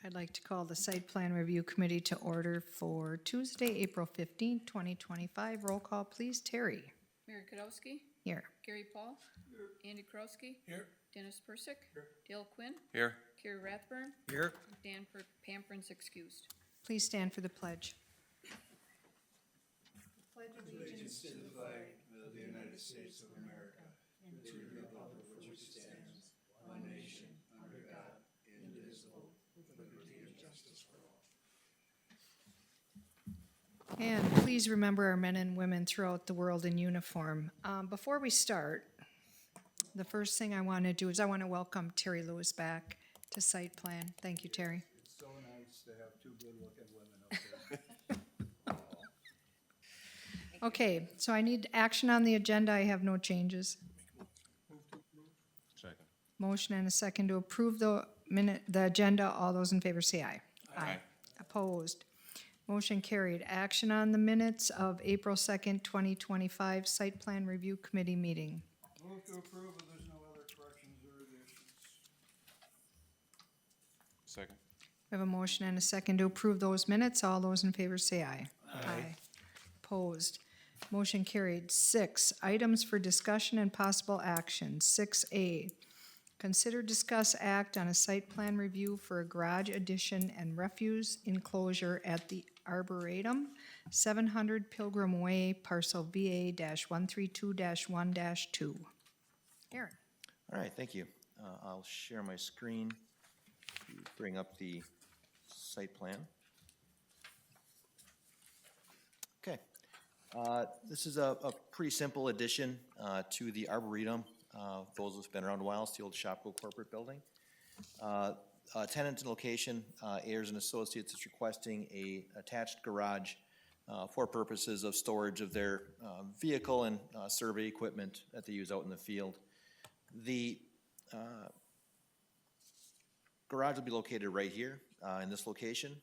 I'd like to call the Site Plan Review Committee to order for Tuesday, April 15th, 2025. Roll call, please. Terry. Mary Kudowski. Here. Gary Paul. Here. Andy Krowski. Here. Dennis Persick. Here. Dale Quinn. Here. Carrie Rathburn. Here. Dan Pamperin's excused. Please stand for the pledge. Allegiance to the flag of the United States of America and to the republic for which it stands, one nation, under God, indivisible, with liberty and justice for all. And please remember our men and women throughout the world in uniform. Before we start, the first thing I want to do is I want to welcome Terry Lewis back to Site Plan. Thank you, Terry. It's so nice to have two good-looking women up there. Okay, so I need action on the agenda. I have no changes. Second. Motion and a second to approve the agenda. All those in favor say aye. Aye. Opposed. Motion carried. Action on the minutes of April 2nd, 2025 Site Plan Review Committee meeting. Move to approve if there's no other corrections or additions. Second. We have a motion and a second to approve those minutes. All those in favor say aye. Aye. Opposed. Motion carried. 6, items for discussion and possible action. 6A, consider, discuss, act on a site plan review for a garage addition and refuse enclosure at the Arboretum, 700 Pilgrim Way, parcel VA-132-1-2. Aaron. All right, thank you. I'll share my screen to bring up the site plan. Okay. This is a pretty simple addition to the Arboretum. Those who've been around a while, it's the old Shopko corporate building. Tenant and location, Ayers and Associates is requesting a attached garage for purposes of storage of their vehicle and survey equipment that they use out in the field. The garage will be located right here in this location.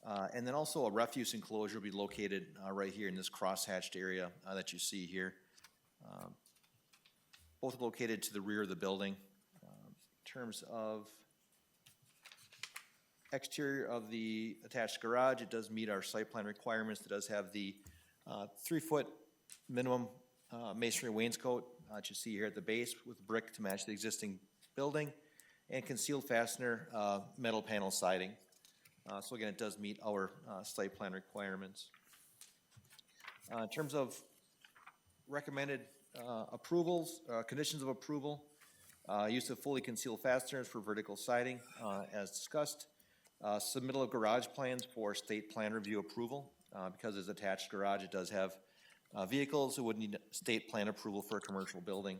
And then also a refuse enclosure will be located right here in this crosshatched area that you see here. Both located to the rear of the building. In terms of exterior of the attached garage, it does meet our site plan requirements. It does have the 3-foot minimum masonry wainscot that you see here at the base with brick to match the existing building, and concealed fastener metal panel siding. So again, it does meet our site plan requirements. In terms of recommended approvals, conditions of approval, use of fully concealed fasteners for vertical siding, as discussed. Submittal of garage plans for state plan review approval. Because it's attached garage, it does have vehicles, it would need state plan approval for a commercial building.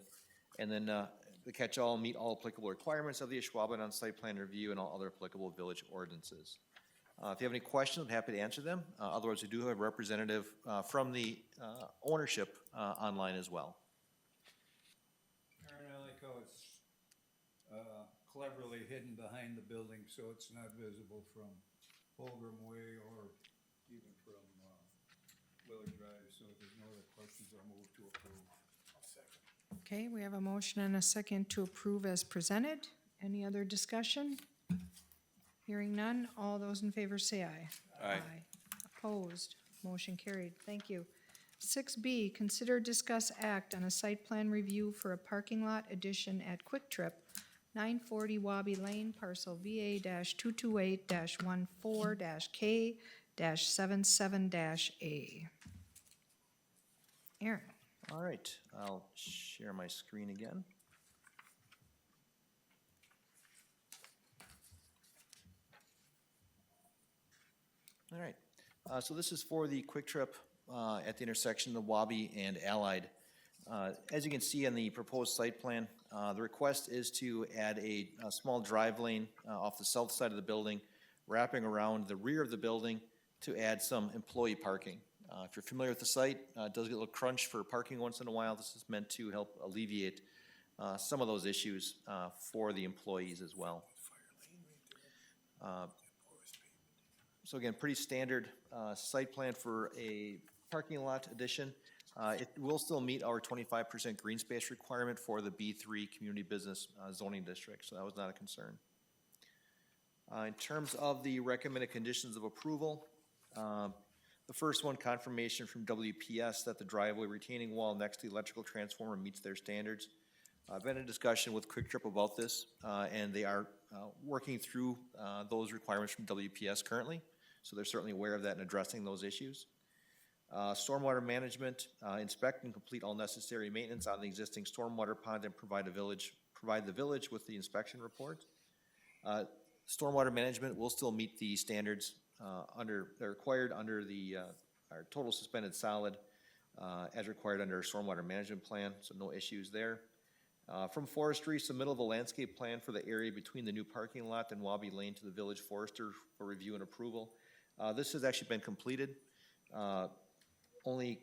And then the catch-all, meet all applicable requirements of the Ashwaubenon site plan review and all other applicable village ordinances. If you have any questions, I'm happy to answer them. Otherwise, we do have a representative from the ownership online as well. Aaron, I like how it's cleverly hidden behind the building so it's not visible from Holmgren Way or even from Willard Drive. So if there's no other questions, I'll move to approve. Okay, we have a motion and a second to approve as presented. Any other discussion? Hearing none, all those in favor say aye. Aye. Opposed, motion carried. Thank you. 6B, consider, discuss, act on a site plan review for a parking lot addition at Kwik Trip, 940 Waube Lane, parcel VA-228-14-K-77-A. Aaron. All right, I'll share my screen again. All right, so this is for the Kwik Trip at the intersection of Waube and Allied. As you can see on the proposed site plan, the request is to add a small drive lane off the south side of the building, wrapping around the rear of the building to add some employee parking. If you're familiar with the site, it does get a little crunch for parking once in a while. This is meant to help alleviate some of those issues for the employees as well. So again, pretty standard site plan for a parking lot addition. It will still meet our 25% green space requirement for the B3 community business zoning district, so that was not a concern. In terms of the recommended conditions of approval, the first one, confirmation from WPS that the driveway retaining wall next to the electrical transformer meets their standards. I've been in discussion with Kwik about this, and they are working through those requirements from WPS currently, so they're certainly aware of that and addressing those issues. Stormwater management, inspect and complete all necessary maintenance on the existing stormwater pond and provide the village with the inspection report. Stormwater management will still meet the standards they're required under our total suspended solid as required under our stormwater management plan, so no issues there. From forestry, submittal of a landscape plan for the area between the new parking lot and Waube Lane to the village forester for review and approval. This has actually been completed. Only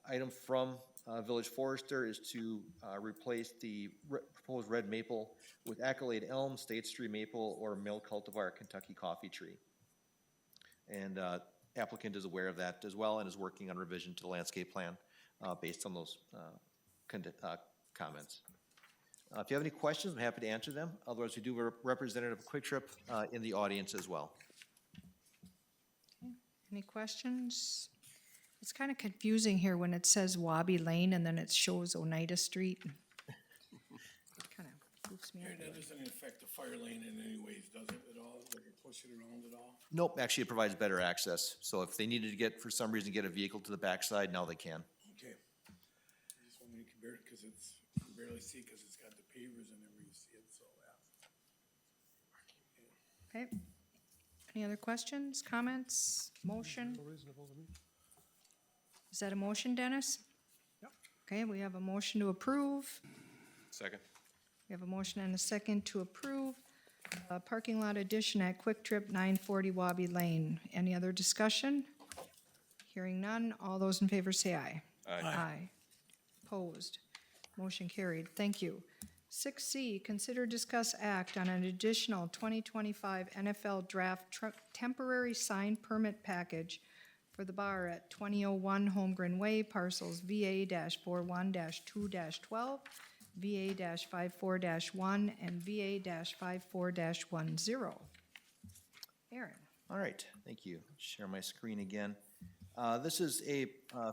item from village forester is to replace the proposed red maple with Accolade elm, State Street maple, or male cultivar Kentucky coffee tree. And applicant is aware of that as well and is working on revision to the landscape plan based on those comments. If you have any questions, I'm happy to answer them. Otherwise, we do have a representative of Kwik in the audience as well. Any questions? It's kind of confusing here when it says Waube Lane and then it shows Oneida Street. Kind of goofs me out. That doesn't affect the fire lane in any ways, does it at all? Like it push it around at all? Nope, actually it provides better access. So if they needed to for some reason, get a vehicle to the backside, now they can. Okay. I just want to compare it because you can barely see because it's got the pavers in there where you see it, so yeah. Okay. Any other questions, comments, motion? Is that a motion, Dennis? Yep. Okay, we have a motion to approve. Second. We have a motion and a second to approve parking lot addition at Kwik Trip 940 Waube Lane. Any other discussion? Hearing none, all those in favor say aye. Aye. Aye. Opposed. Motion carried. Thank you. 6C, consider, discuss, act on an additional 2025 NFL Draft temporary sign permit package for the bar at 2001 Holmgren Way, parcels VA-41-2-12, VA-54-1, and VA-54-10. Aaron. All right, thank you. Share my screen again. This is a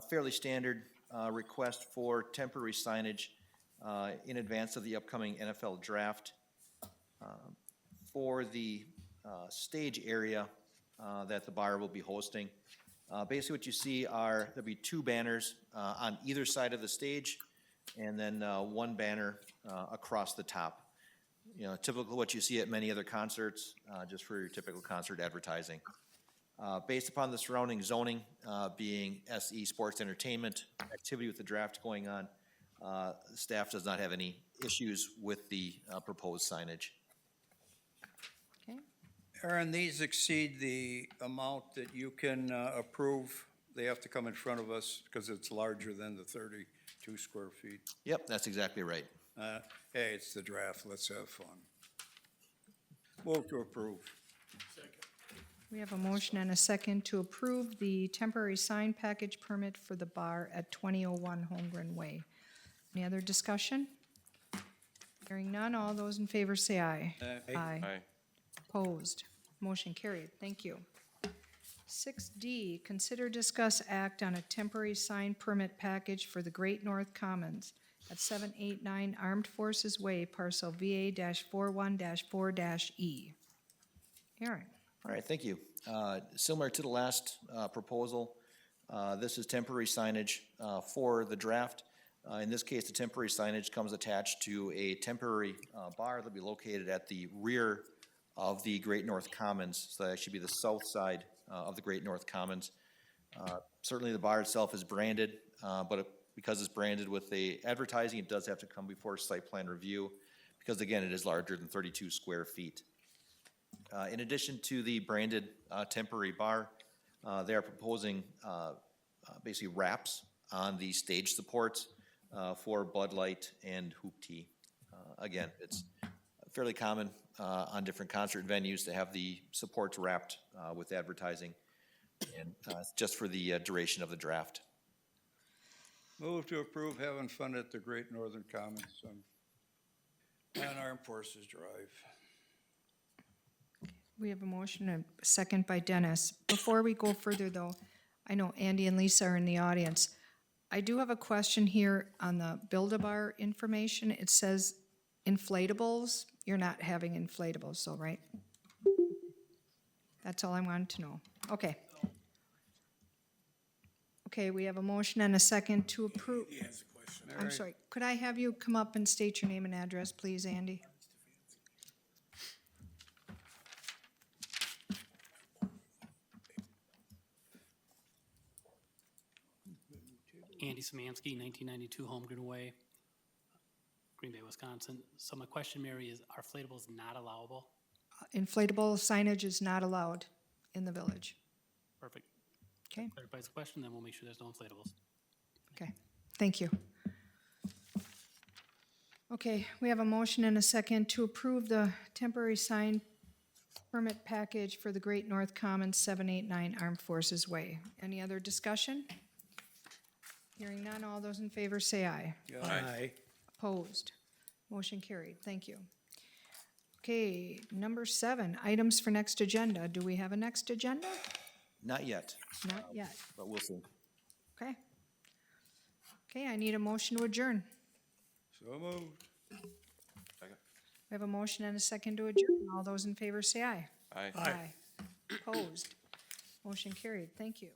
fairly standard request for temporary signage in advance of the upcoming NFL Draft for the stage area that the bar will be hosting. Basically what you see there'll be two banners on either side of the stage and then one banner across the top. You know, typical what you see at many other concerts, just for your typical concert advertising. Based upon the surrounding zoning being SE Sports Entertainment, activity with the draft going on, staff does not have any issues with the proposed signage. Okay. Aaron, these exceed the amount that you can approve. They have to come in front of us because it's larger than the 32 square feet. Yep, that's exactly right. Hey, it's the draft, let's have fun. Move to approve. Second. We have a motion and a second to approve the temporary sign package permit for the bar at 2001 Holmgren Way. Any other discussion? Hearing none, all those in favor say aye. Aye. Opposed. Motion carried. Thank you. 6D, consider, discuss, act on a temporary sign permit package for the Great North Commons at 789 Armed Forces Way, parcel VA-41-4-E. Aaron. All right, thank you. Similar to the last proposal, this is temporary signage for the draft. In this case, the temporary signage comes attached to a temporary bar that'll be located at the rear of the Great North Commons. So that should be the south side of the Great North Commons. Certainly the bar itself is branded, but because it's branded with the advertising, it does have to come before site plan review because again, it is larger than 32 square feet. In addition to the branded temporary bar, they are proposing basically wraps on the stage supports for Bud Light and Hoop Tea. Again, it's fairly common on different concert venues to have the supports wrapped with advertising, and just for the duration of the draft. Move to approve having fun at the Great Northern Commons on Armed Forces Drive. We have a motion and a second by Dennis. Before we go further, though, I know Andy and Lisa are in the audience. I do have a question here on the Build-A-Bar information. It says inflatables. You're not having inflatables, so, right? That's all I wanted to know. Okay. Okay, we have a motion and a second to approve. He has a question. I'm sorry, could I have you come up and state your name and address, please, Andy? Andy Samansky, 1992 Holmgren Way, Green Bay, Wisconsin. So my question, Mary, is are inflatables not allowable? Inflatable signage is not allowed in the village. Perfect. Okay, Clarifies the question, then we'll make sure there's no inflatables. okay, thank you. Okay, we have a motion and a second to approve the temporary sign permit package for the Great North Commons 789 Armed Forces Way. Any other discussion? Hearing none, all those in favor say aye. Aye. Opposed? Motion carried. Thank you. Okay, number 7, items for next agenda. Do we have a next agenda? Not yet, Not yet. but we'll see. Okay. Okay, I need a motion to adjourn. So moved. We have a motion and a second to adjourn. All those in favor say aye. Aye. Aye. Opposed? Motion carried. Thank you.